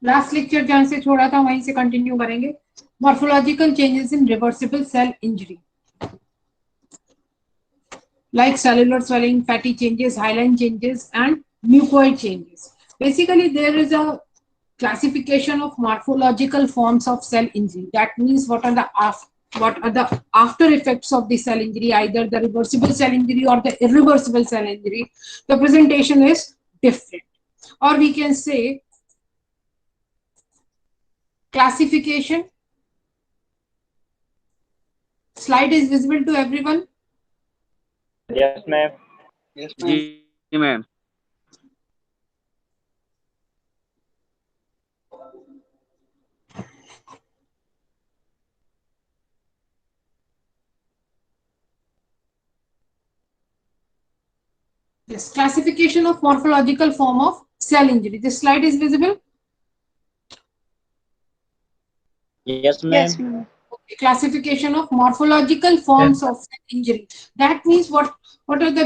Last lecture जहां से छोड़ा था वहीं से कंटिन्यू करेंगे. Morphological changes in reversible cell injury like cellular swelling, fatty changes, hyaline changes, and mucoid changes. Basically, there is a classification of morphological forms of cell injury. That means what are the after effects of the cell injury, either the reversible cell injury or the irreversible cell injury. The presentation is different, or we can say classification. Slide is visible to everyone. Yes, ma'am. Yes, जी ma'am. Ma'am. Yes, classification of morphological form of cell injury. This slide is visible. Yes, Yes, ma'am. ma'am. Okay, classification of morphological forms of cell injury. That means what are the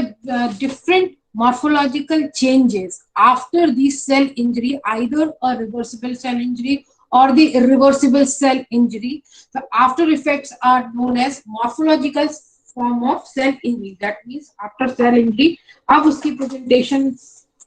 different morphological changes after the cell injury, either a reversible cell injury or the irreversible cell injury. The after effects are known as morphological form of cell injury. That means after cell injury, अब उसकी presentation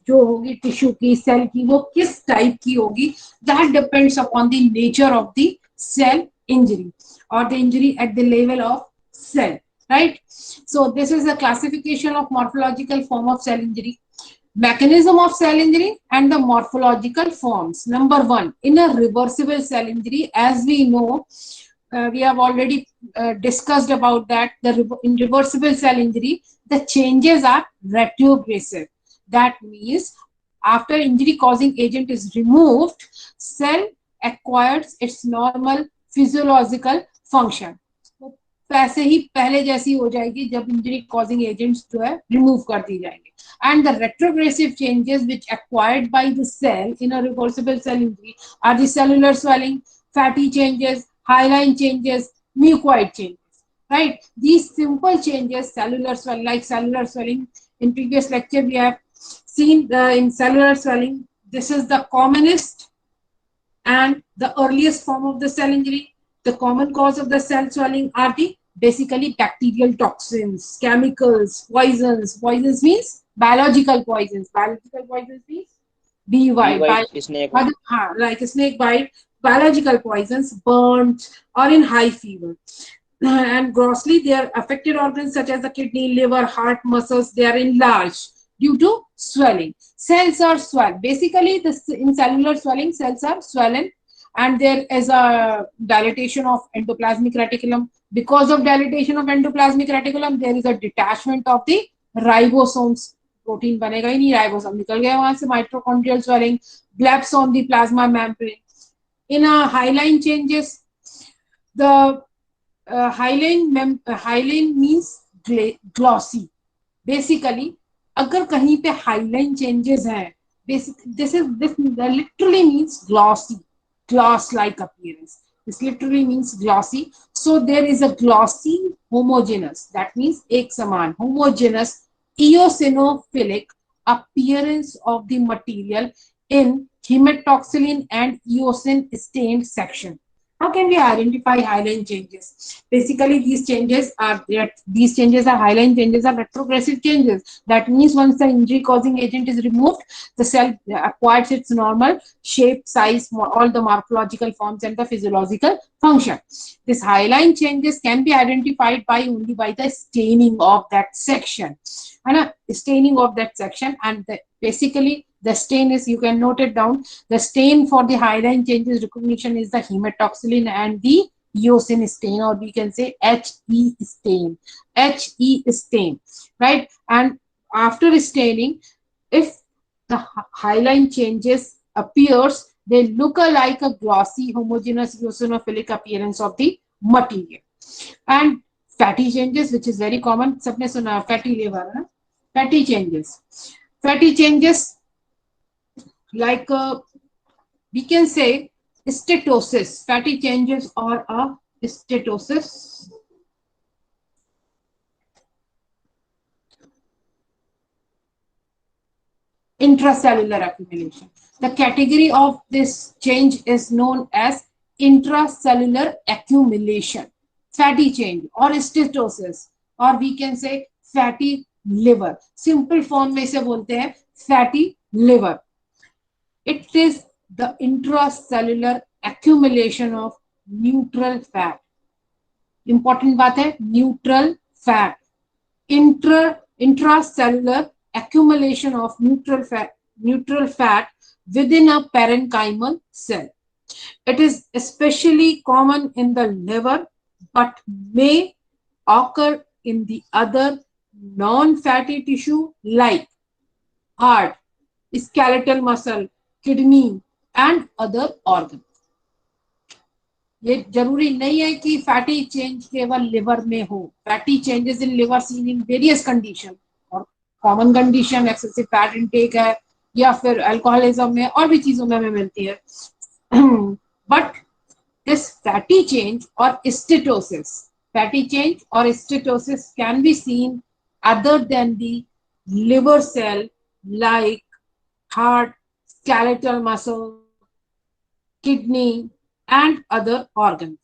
जो होगी tissue की cell की वो किस type की होगी, that depends upon the nature of the cell injury or the injury at the level of cell, right? So this is a classification of morphological form of cell injury. Mechanism of cell injury and the morphological forms. Number one, in a reversible cell injury, as we know, we have already discussed about that. In reversible cell injury, the changes are retrogressive. That means after injury causing agent is removed, cell acquires its normal physiological function. वैसे ही पहले जैसी हो जाएगी जब injury causing agents जो है remove कर दी जाएंगे. And the retrogressive changes which acquired by the cell in a reversible cell injury are the cellular swelling, fatty changes, hyaline changes, mucoid changes. Right? These simple changes, cellular swelling, like cellular swelling. In previous lecture, we have seen in cellular swelling, this is the commonest and the earliest form of the cell injury. The common cause of the cell swelling are the basically bacterial toxins, chemicals, poisons. Poisons means biological poisons. Biological poisons means Bee BY. white snake bite. Like snake bite, biological poisons, burnt, or in high fever. And grossly, their affected organs such as the kidney, liver, heart, muscles, they are enlarged due to swelling. Cells are swelled. Basically, in cellular swelling, cells are swollen, and there is a dilatation of endoplasmic reticulum. Because of dilatation of endoplasmic reticulum, there is a detachment of the ribosomes. Protein बनेगा ही नहीं, ribosome निकल गया वहां से. Mitochondrial swelling, bleps on the plasma membrane. In a hyaline changes, the hyaline means glossy. Basically, अगर कहीं पे hyaline changes हैं, this literally means glossy, gloss-like appearance. This literally means glossy. So there is a glossy homogeneous. That means एक समान homogeneous eosinophilic appearance of the material in hematoxylin and eosin stained section. How can we identify hyaline changes? Basically, these changes are hyaline changes are retrogressive changes. That means once the injury causing agent is removed, the cell acquires its normal shape, size, all the morphological forms and the physiological function. This hyaline changes can be identified by only by the staining of that section. And staining of that section, and basically the stain is, you can note it down, the stain for the hyaline changes recognition is the hematoxylin and the eosin stain, or we can say HE stain. HE stain, right? And after staining, if the hyaline changes appears, they look like a glossy, homogeneous eosinophilic appearance of the material. And fatty changes, which is very common, सबने सुना fatty liver, ना? Fatty changes. Fatty changes, like we can say steatosis. Fatty changes or a steatosis. Intracellular accumulation. The category of this change is known as intracellular accumulation, fatty change or steatosis, or we can say fatty liver. Simple form में से बोलते हैं fatty liver. It is the intracellular accumulation of neutral fat. Important बात है, neutral fat. Intracellular accumulation of neutral fat within a parenchymal cell. It is especially common in the liver, but may occur in the other non-fatty tissue like heart, skeletal muscle, kidney and other organs. ये जरूरी नहीं है कि fatty change केवल liver में हो. Fatty changes in liver seen in various condition, और common condition excessive fat intake है या फिर अल्कोहलिज्म में और भी चीजों में हमें मिलती है. बट दिस फैटी चेंज और steatosis can be seen other than the liver cell like heart, skeletal muscle, kidney, and other organs.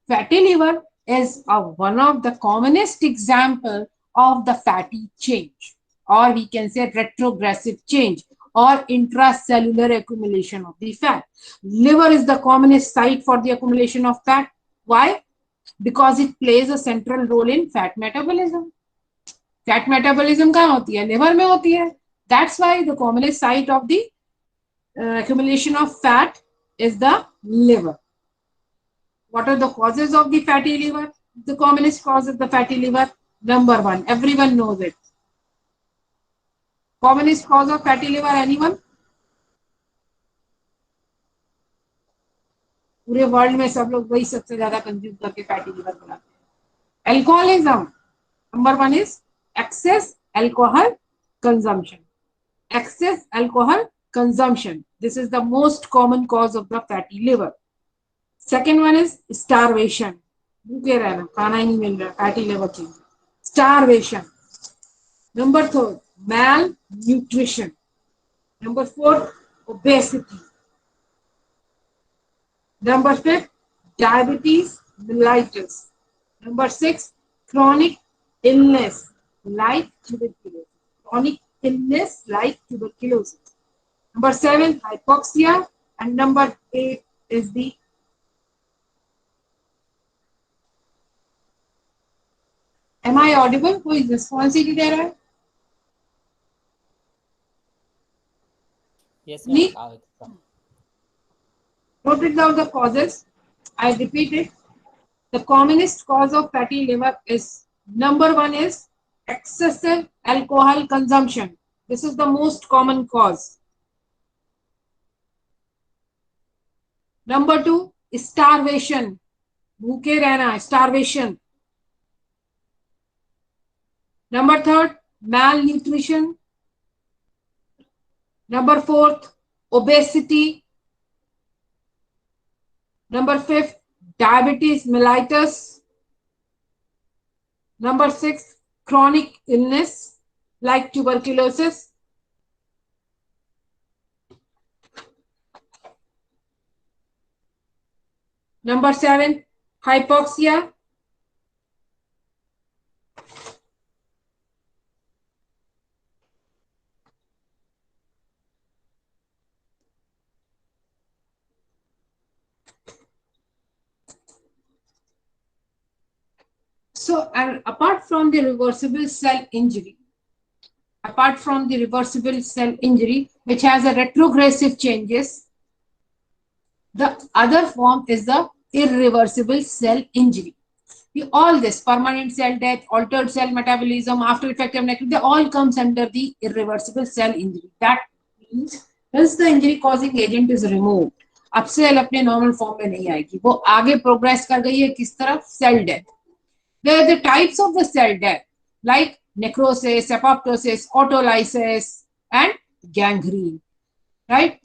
Fatty liver is one of the commonest example of the fatty change, or we can say retrogressive change or intracellular accumulation of the fat. Liver is the commonest site for the accumulation of fat. Why? Because it plays a central role in fat metabolism. Fat metabolism कहाँ होती है? Liver में होती है. That's why the commonest site of the accumulation of fat is the liver. What are the causes of the fatty liver? The commonest cause of the fatty liver, number one, everyone knows it. Commonest cause of fatty liver, anyone? पूरे world में सब लोग वही सबसे ज्यादा consume करके fatty liver बनाते हैं. Alcoholism, number one is excess alcohol consumption. Excess alcohol consumption. This is the most common cause of the fatty liver. Second one is starvation. भूखे रहना, खाना ही नहीं मिल रहा, fatty liver change. Starvation. Number third, malnutrition. Number four, obesity. Number fifth, diabetes mellitus. Number six, chronic illness like tuberculosis. Chronic illness like tuberculosis. Number seven, hypoxia. And number 8 is the Am I audible? Who is response दे रहा है? Yes, Me? ma'am. Note down the causes. I repeat it. The commonest cause of fatty liver is, number one is excessive alcohol consumption. This is the most common cause. Number two, starvation. भूखे रहना, starvation. Number third, malnutrition. Number fourth, obesity. Number fifth, diabetes mellitus. Number six, chronic illness like tuberculosis. Number seven, hypoxia. So, and apart from the reversible cell injury, which has a retrogressive changes, the other form is the irreversible cell injury. All this, permanent cell death, altered cell metabolism, after effective necrosis, they all comes under the irreversible cell injury. That means once the injury causing agent is removed, अब cell अपने normal form में नहीं आएगी, वो आगे progress कर गई है किस तरफ? Cell death. There are the types of the cell death like necrosis, apoptosis, autolysis, and gangrene, right?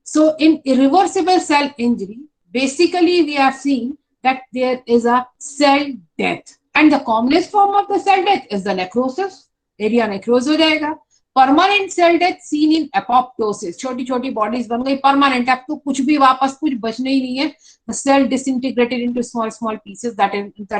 So in irreversible cell injury, basically we have seen that there is a cell death, and the commonest form of the cell death is the necrosis. Area necrose हो जाएगा. Permanent cell death seen in apoptosis, छोटी छोटी bodies बन गई permanent, अब तो कुछ भी वापस कुछ बचना ही नहीं है. The cell disintegrated into small pieces, that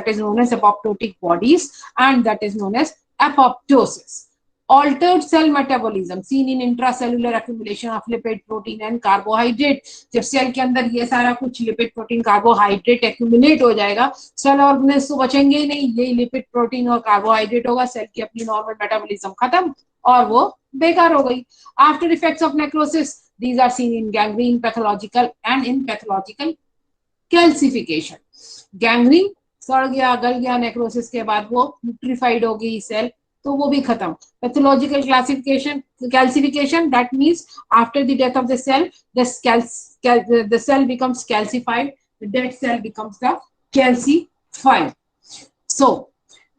is known as apoptotic bodies, and that is known as apoptosis. Altered cell metabolism seen in intracellular accumulation of lipid, protein and carbohydrate. जब सेल के अंदर ये सारा कुछ lipid, protein, carbohydrate accumulate हो जाएगा, cell organelles तो बचेंगे ही नहीं, ये लिपिड, प्रोटीन और कार्बोहाइड्रेट होगा, सेल की अपनी नॉर्मल मेटाबॉलिज्म खत्म और वो बेकार हो गई. After effects of necrosis, these are seen in gangrene, pathological and in pathological calcification. Gangrene सड़ गया, गल गया, नेक्रोसिस के बाद वो न्यूट्रीफाइड हो गई सेल, तो वो भी खत्म. Pathological classification, calcification, that means after the death of the cell, the cell becomes calcified, the dead cell becomes the calcified. So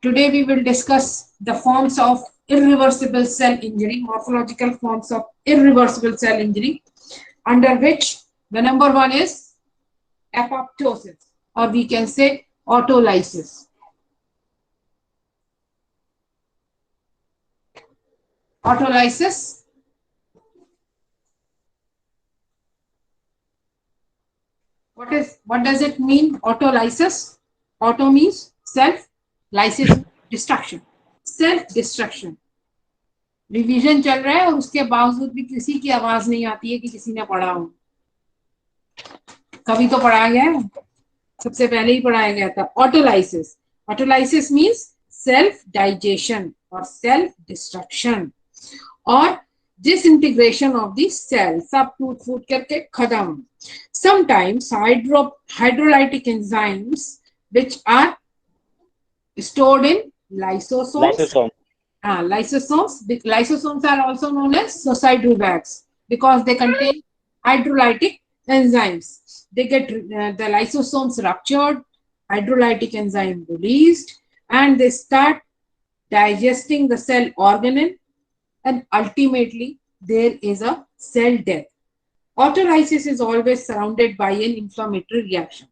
today we will discuss the forms of irreversible cell injury, morphological forms of irreversible cell injury, under which the number one is apoptosis, or we can say autolysis. Autolysis. What does it mean? Autolysis. Auto means self, lysis destruction. Self destruction. Revision चल रहा है और उसके बावजूद भी किसी की आवाज नहीं आती है कि किसी ने पढ़ा हो. कभी तो पढ़ाया गया है, सबसे पहले ही पढ़ाया गया था. Autolysis. Autolysis means self digestion और सेल्फ डिस्ट्रक्शन और डिसइंटीग्रेशन ऑफ द सेल, सब टूट फूट करके खत्म. Sometimes hydrolytic enzymes which are stored in lysosomes. Lysosomes are also known as suicidal bags because they contain hydrolytic enzymes. They get the lysosomes ruptured, hydrolytic enzyme released, and they start digesting the cell organelle, and ultimately there is a cell death. Autolysis is always surrounded by an inflammatory reaction.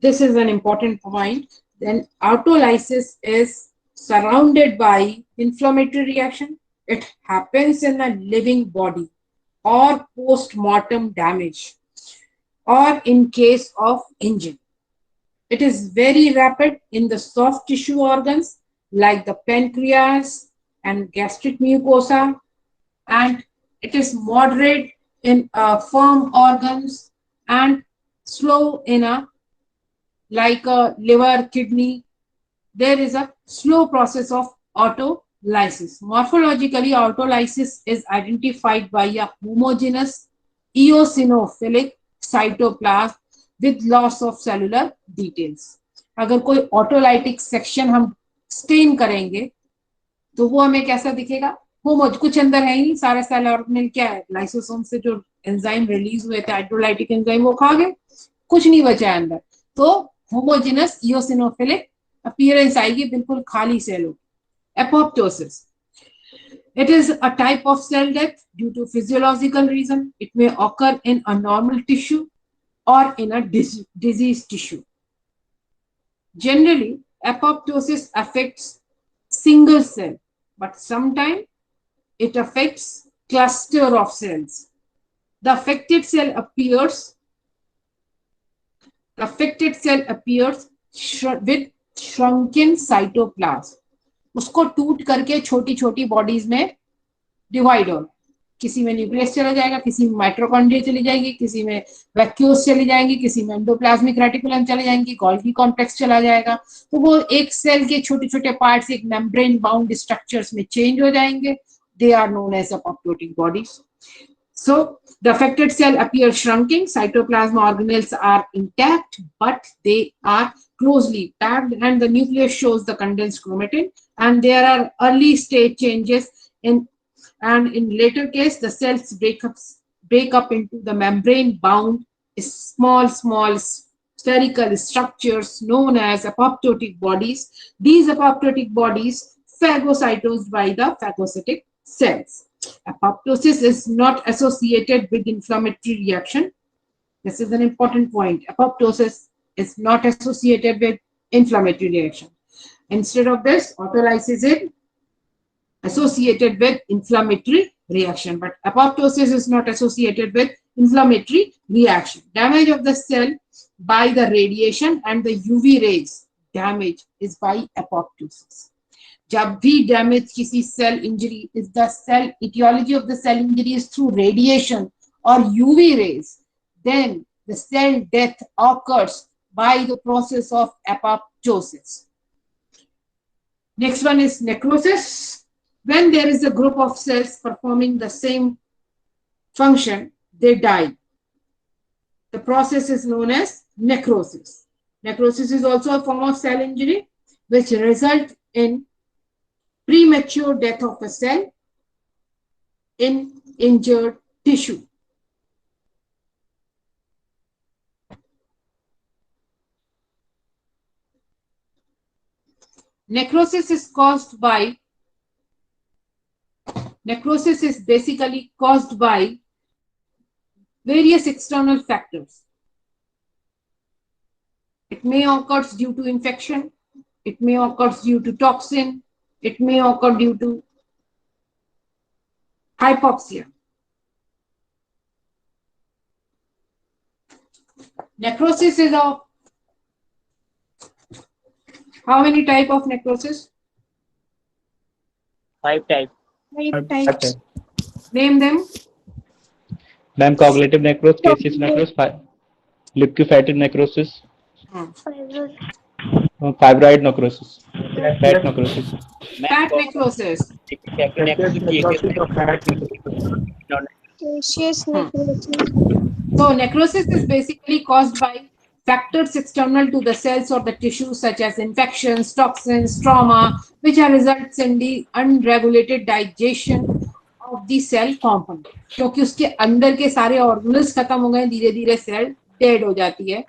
This is an important point. Then autolysis is surrounded by inflammatory reaction. It happens in a living body or post-mortem damage or in case of injury. It is very rapid in the soft tissue organs like the pancreas and gastric mucosa, and it is moderate in firm organs and slow in a like a liver, kidney. There is a slow process of autolysis. Morphologically, autolysis is identified by a homogeneous eosinophilic cytoplasm with loss of cellular details. अगर कोई ऑटोलाइटिक section हम stand करेंगे तो वो हमें कैसा दिखेगा? होमोज, कुछ अंदर है ही नहीं, सारे सेल ऑर्गेनेल क्या है, लाइसोसोम से जो एंजाइम रिलीज हुए थे, हाइड्रोलाइटिक एंजाइम, वो खा गए, कुछ नहीं बचा है अंदर. तो होमोजेनस इओसिनोफिलिक अपीयरेंस आएगी, बिल्कुल खाली सेल होगी. Apoptosis. It is a type of cell death due to physiological reason. It may occur in a normal tissue or in a diseased tissue. Generally, apoptosis affects single cell, but sometimes it affects cluster of cells. The affected cell appears with shrunken cytoplasm. उसको टूट करके छोटी छोटी bodies में divide हो, किसी में nucleus चला जाएगा, किसी में माइटोकॉन्ड्रिया चली जाएगी, किसी में वैक्यूल्स चली जाएंगी, किसी में एंडोप्लाज्मिक रेटिकुलम चले जाएंगी, गोल्गी कॉम्प्लेक्स चला जाएगा. तो वो एक सेल के छोटे छोटे पार्ट्स एक मेम्ब्रेन बाउंड स्ट्रक्चर्स में चेंज हो जाएंगे. They are known as apoptotic bodies. So the affected cell appear shrinking, cytoplasm organelles are intact, but they are closely packed, and the nucleus shows the condensed chromatin, and there are early stage changes in later case the cells break up into the membrane bound small spherical structures known as apoptotic bodies. These apoptotic bodies phagocytosed by the phagocytic cells. Apoptosis is not associated with inflammatory reaction. This is an important point. Apoptosis is not associated with inflammatory reaction. Instead of this, autolysis is associated with inflammatory reaction, but apoptosis is not associated with inflammatory reaction. Damage of the cell by the radiation and the UV rays damage is by apoptosis. जब भी damage किसी cell injury is the cell etiology of the cell injury is through radiation or UV rays, then the cell death occurs by the process of apoptosis. Next one is necrosis. When there is a group of cells performing the same function, they die. The process is known as necrosis. Necrosis is also a form of cell injury which results in premature death of a cell in injured tissue. Necrosis is basically caused by various external factors. It may occur due to infection, it may occur due to toxin, it may occur due to hypoxia. Necrosis is of how many type of necrosis? 5 types. 5 types. Name them. Ma'am, cognitive necrosis, caseous necrosis, liquefied necrosis, fibroid necrosis, fat necrosis. Fat necrosis. Caseous necrosis. So necrosis is basically caused by factors external to the cells or the tissues such as infections, toxins, trauma, which are results in the unregulated digestion of the cell component. क्योंकि उसके अंदर के सारे organelles खत्म हो गए, धीरे धीरे सेल डेड हो जाती है.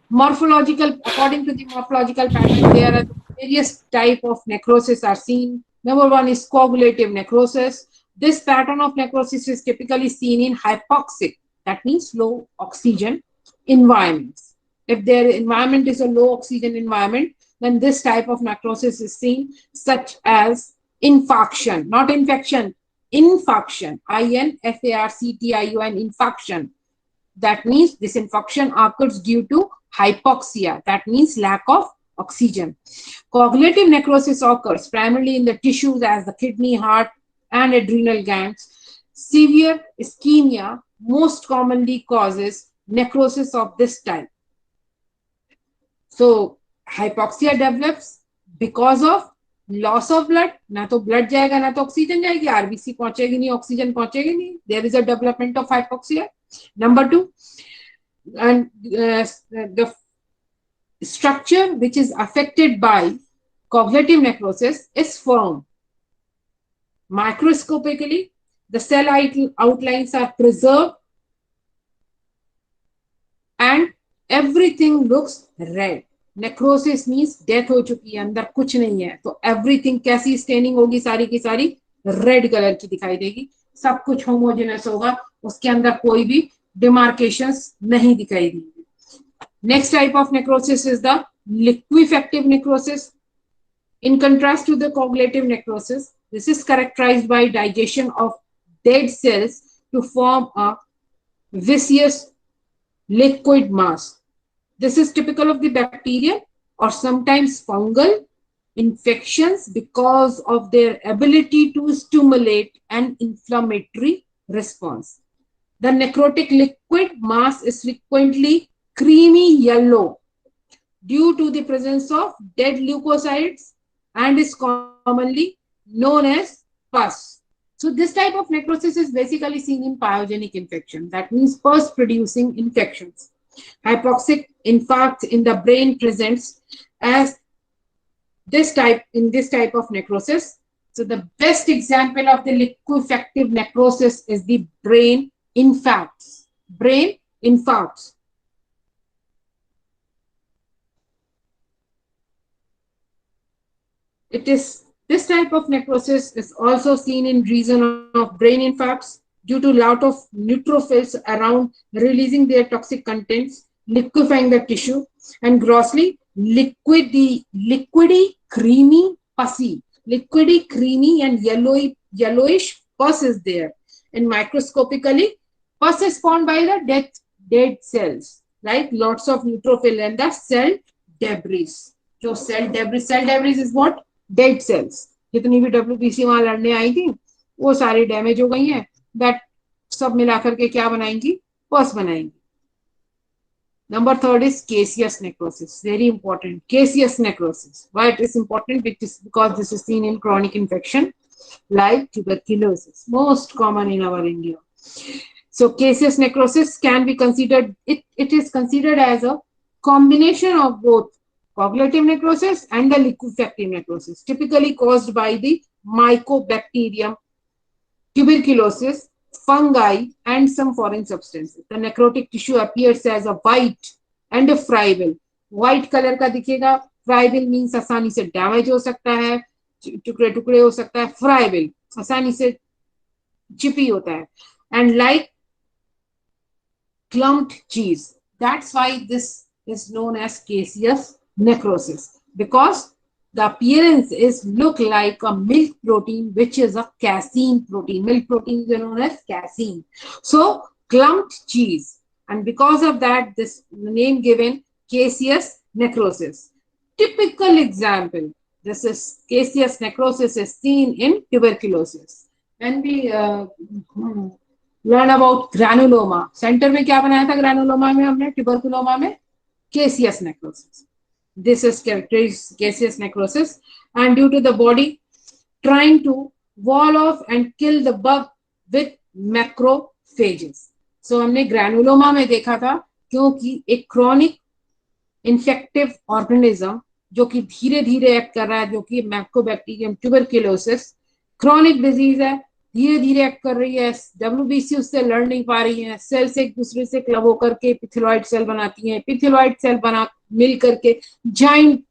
Morphological, according to the morphological pattern, there are various type of necrosis are seen. Number one is coagulative necrosis. This pattern of necrosis is typically seen in hypoxic, that means low oxygen environments. If their environment is a low oxygen environment, then this type of necrosis is seen, such as infarction, not infection, infarction, infarction, infarction. That means this infarction occurs due to hypoxia, that means lack of oxygen. Coagulative necrosis occurs primarily in the tissues as the kidney, heart, and adrenal glands. Severe ischemia most commonly causes necrosis of this type. So hypoxia develops because of loss of blood. ना तो blood जाएगा ना तो oxygen जाएगी, RBC पहुंचेगी नहीं, oxygen पहुंचेगी नहीं. There is a development of hypoxia. Number two, and the structure which is affected by coagulative necrosis is formed. Microscopically, the cell outlines are preserved and everything looks red. Necrosis means death हो चुकी है, अंदर कुछ नहीं है, तो everything कैसी staining होगी, सारी की सारी red color की दिखाई देगी, सब कुछ homogeneous होगा, उसके अंदर कोई भी demarcations नहीं दिखाई देंगे. Next type of necrosis is the liquefactive necrosis. In contrast to the coagulative necrosis, this is characterized by digestion of dead cells to form a viscous liquid mass. This is typical of the bacterial or sometimes fungal infections because of their ability to stimulate an inflammatory response. The necrotic liquid mass is frequently creamy yellow due to the presence of dead leukocytes and is commonly known as pus. So this type of necrosis is basically seen in pyogenic infection, that means pus producing infections. Hypoxic infarct in the brain presents as this type of necrosis. So the best example of the liquefactive necrosis is the brain infarcts. Brain infarcts. This type of necrosis is also seen in region of brain infarcts due to lot of neutrophils around releasing their toxic contents, liquefying the tissue, and grossly liquidy, creamy, pussy. liquidy, creamy, and yellowish pus is there. And microscopically, pus is formed by the dead cells, like lots of neutrophil and the cell debris. जो cell debris is what? Dead cells. जितनी भी WBC वहां लड़ने आई थी वो सारी damage हो गई हैं. That सब मिलाकर के क्या बनाएंगी? पस बनाएंगी. Number third is caseous necrosis. Very important. Caseous necrosis. Why it is important? Because this is seen in chronic infection like tuberculosis. Most common in our India. So caseous necrosis can be considered, it is considered as a combination of both coagulative necrosis and the liquefactive necrosis, typically caused by the Mycobacterium, tuberculosis, fungi, and some foreign substances. The necrotic tissue appears as a white and a friable. White color का दिखेगा. Friable means आसानी से damage हो सकता है, टुकड़े टुकड़े हो सकता है. Friable आसानी से चिपी होता है. And like clumped cheese. That's why this is known as caseous necrosis, because the appearance is look like a milk protein, which is a casein protein. Milk protein is known as casein. So clumped cheese, and because of that, this name given caseous necrosis. Typical example. This is caseous necrosis is seen in tuberculosis. When we learn about granuloma, center में क्या बनाया था granuloma में हमने, tuberculoma में caseous necrosis. This is characterized caseous necrosis, and due to the body trying to wall off and kill the bug with macrophages. So हमने granuloma में देखा था क्योंकि एक chronic infective organism जो कि धीरे धीरे एक्ट कर रहा है, जो कि Mycobacterium tuberculosis chronic disease है, धीरे धीरे एक्ट कर रही है. WBC उससे लड़ नहीं पा रही है. सेल्स एक दूसरे से क्लब होकर के एपिथेलॉइड सेल बनाती हैं. एपिथेलॉइड सेल बना मिल करके जाइंट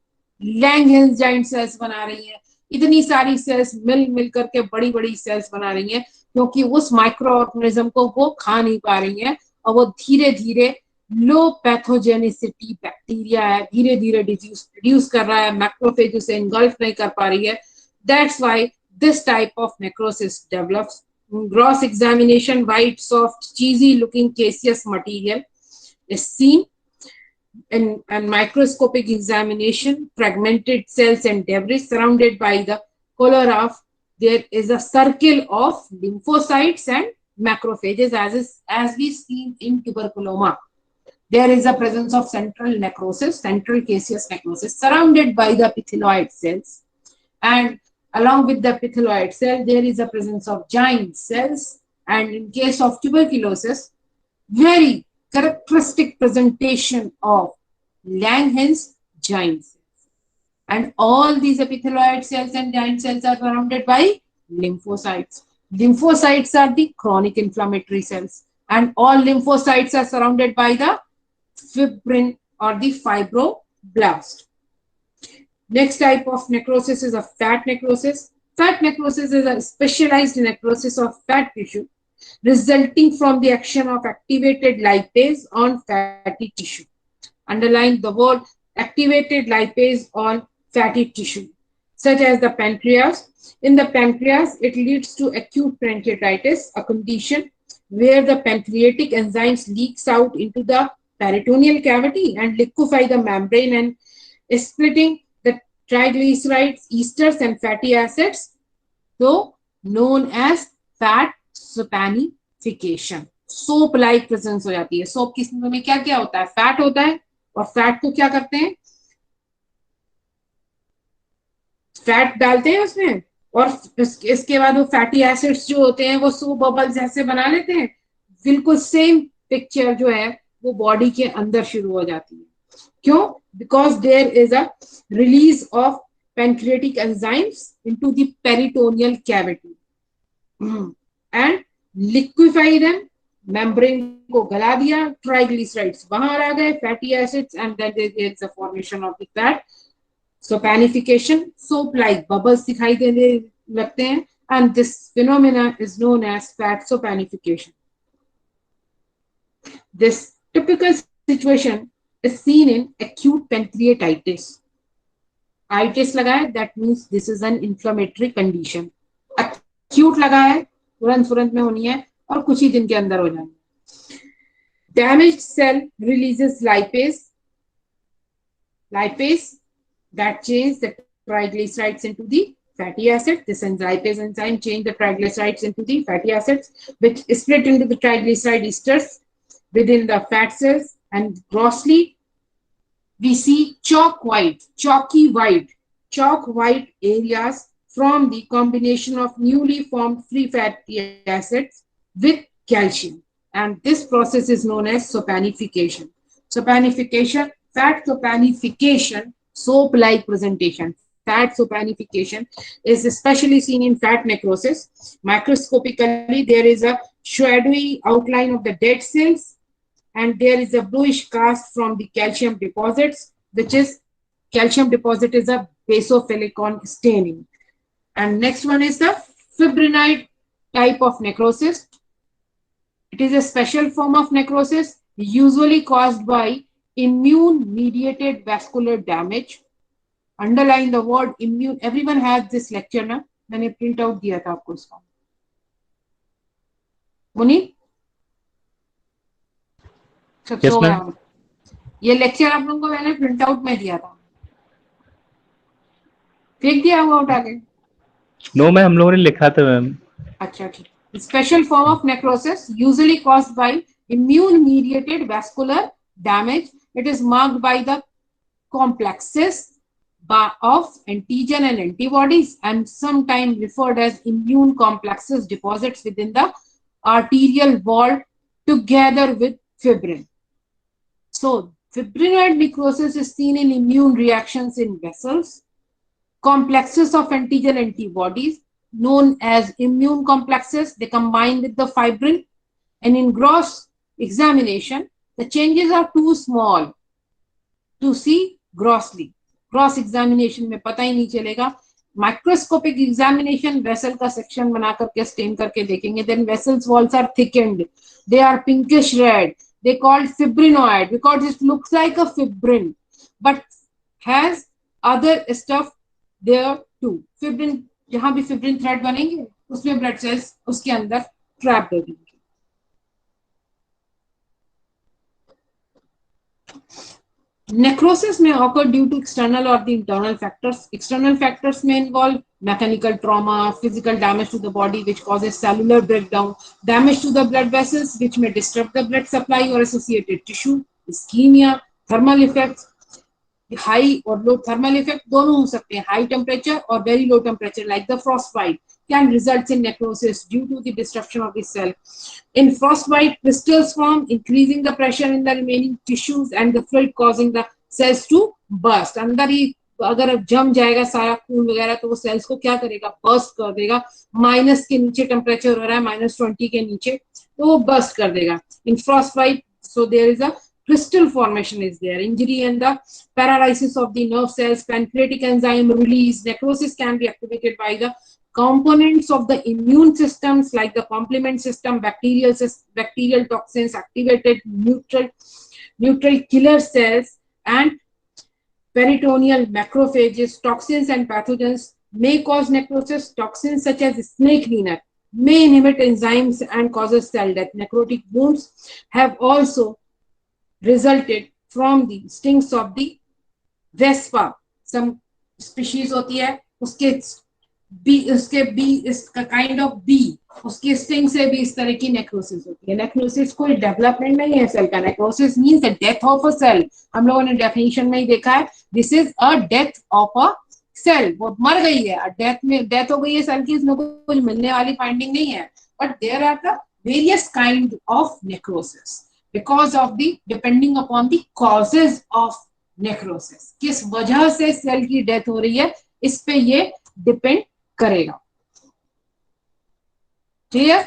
लैंगहेंस जाइंट सेल्स बना रही हैं. इतनी सारी सेल्स मिल करके बड़ी बड़ी सेल्स बना रही हैं क्योंकि उस माइक्रो ऑर्गेनिज्म को वो खा नहीं पा रही हैं और वो धीरे धीरे लो पैथोजेनिसिटी बैक्टीरिया है, धीरे धीरे डिजीज प्रोड्यूस कर रहा है. मैक्रोफेज उसे इनगल्फ नहीं कर पा रही है. That's why this type of necrosis develops. Gross examination, white, soft, cheesy looking caseous material is seen. In microscopic examination, fragmented cells and debris surrounded by the color of, there is a circle of lymphocytes and macrophages as we see in tuberculoma. There is a presence of central necrosis, central caseous necrosis surrounded by the epithelioid cells, and along with the epithelioid cell, there is a presence of giant cells, and in case of tuberculosis, very characteristic presentation of Langerhans giant cells. And all these epithelioid cells and giant cells are surrounded by lymphocytes. Lymphocytes are the chronic inflammatory cells, and all lymphocytes are surrounded by the fibrin or the fibroblast. Next type of necrosis is a fat necrosis. Fat necrosis is a specialized necrosis of fat tissue resulting from the action of activated lipase on fatty tissue. Underline the word activated lipase on fatty tissue, such as the pancreas. In the pancreas, it leads to acute pancreatitis, a condition where the pancreatic enzymes leaks out into the peritoneal cavity and liquefy the membrane and splitting triglycerides, esters, and fatty acids, though known as fat saponification. Soap like presence हो जाती है. Soap किस में क्या क्या होता है? Fat होता है, और फैट को क्या करते हैं? फैट डालते हैं उसमें, और इसके बाद वो फैटी एसिड्स जो होते हैं वो सोप बबल जैसे बना लेते हैं. बिल्कुल सेम पिक्चर जो है वो बॉडी के अंदर शुरू हो जाती है. क्यों? Because there is a release of pancreatic enzymes into the peritoneal cavity and liquefy them. Membrane को गला दिया, triglycerides बाहर आ गए, fatty acids, and then there is a formation of the fat. So saponification, soap-like bubbles दिखाई देने लगते हैं, and this phenomena is known as fat saponification. This typical situation is seen in acute pancreatitis. itis लगा है, that means this is an inflammatory condition. acute लगा है, तुरंत में होनी है और कुछ ही दिन के अंदर हो जाएंगे. Damaged cell releases lipase that change the triglycerides into the fatty acid. This lipase enzyme change the triglycerides into the fatty acids, which split into the triglyceride esters within the fat cells, and grossly we see chalky white areas from the combination of newly formed free fatty acids with calcium. And this process is known as saponification. Fat saponification, soap-like presentation. Fat saponification is especially seen in fat necrosis. Microscopically, there is a shadowy outline of the dead cells, and there is a bluish cast from the calcium deposits, which is calcium deposit is a basophilicon staining. And next one is the fibrinoid type of necrosis. It is a special form of necrosis usually caused by immune-mediated vascular damage. Underline the word immune. Everyone has this lecture ना? मैंने print out दिया था आपको इसका. मुनी? सब Yes, सो ma'am. गया. ये lecture आप लोगों को मैंने प्रिंट आउट में दिया था. फेंक दिया हुआ उठा के. नो मैम, हम लोगों ने लिखा था मैम. अच्छा ठीक. Special form of necrosis usually caused by immune-mediated vascular damage. It is marked by the complexes of antigen and antibodies, and sometimes referred as immune complexes deposits within the arterial wall together with fibrin. So, fibrinoid necrosis is seen in immune reactions in vessels, complexes of antigen antibodies known as immune complexes. They combine with the fibrin, and in gross examination, the changes are too small to see grossly. Gross examination में पता ही नहीं चलेगा. Microscopic examination vessel का section बना करके stain करके देखेंगे. Then vessels walls are thickened. They are pinkish red. They called fibrinoid because it looks like a fibrin, but has other stuff there too. Fibrin, जहां भी fibrin thread बनेंगे, उसमें blood cells उसके अंदर trapped हो जाएंगे. Necrosis may occur due to external or the internal factors. External factors may involve mechanical trauma, physical damage to the body which causes cellular breakdown, damage to the blood vessels which may disrupt the blood supply or associated tissue, ischemia, thermal effects. High or low thermal effect दोनों हो सकते हैं. High temperature or very low temperature like the frostbite can result in necrosis due to the disruption of the cell. In frostbite, crystals form, increasing the pressure in the remaining tissues and the fluid causing the cells to burst. अंदर ही अगर जम जाएगा सारा खून वगैरह तो वो sales को क्या करेगा? बर्स्ट कर देगा. माइनस के नीचे टेम्परेचर हो रहा है, -20 के नीचे, तो वो बर्स्ट कर देगा. In frostbite, so there is a crystal formation is there. Injury and the paralysis of the nerve cells, pancreatic enzyme release. Necrosis can be activated by the components of the immune systems like the complement system, bacterial toxins, activated neutral killer cells, and peritoneal macrophages. Toxins and pathogens may cause necrosis. Toxins such as snake venom may inhibit enzymes and causes cell death. Necrotic wounds have also resulted from the stings of the Vespa. Some species होती है उसके kind of B, उसके sting से भी इस तरह की necrosis होती है. नेक्रोसिस कोई डेवलपमेंट नहीं है सेल का. Necrosis means the death of a cell. हम लोगों ने डेफिनेशन में ही देखा है, this is a death of a cell. वो मर गई है, डेथ हो गई है सेल की, इसमें कुछ मिलने वाली फाइंडिंग नहीं है. But there are the various kind of necrosis because of the depending upon the causes of necrosis. किस वजह से सेल की डेथ हो रही है इस पे ये डिपेंड करेगा. क्लियर?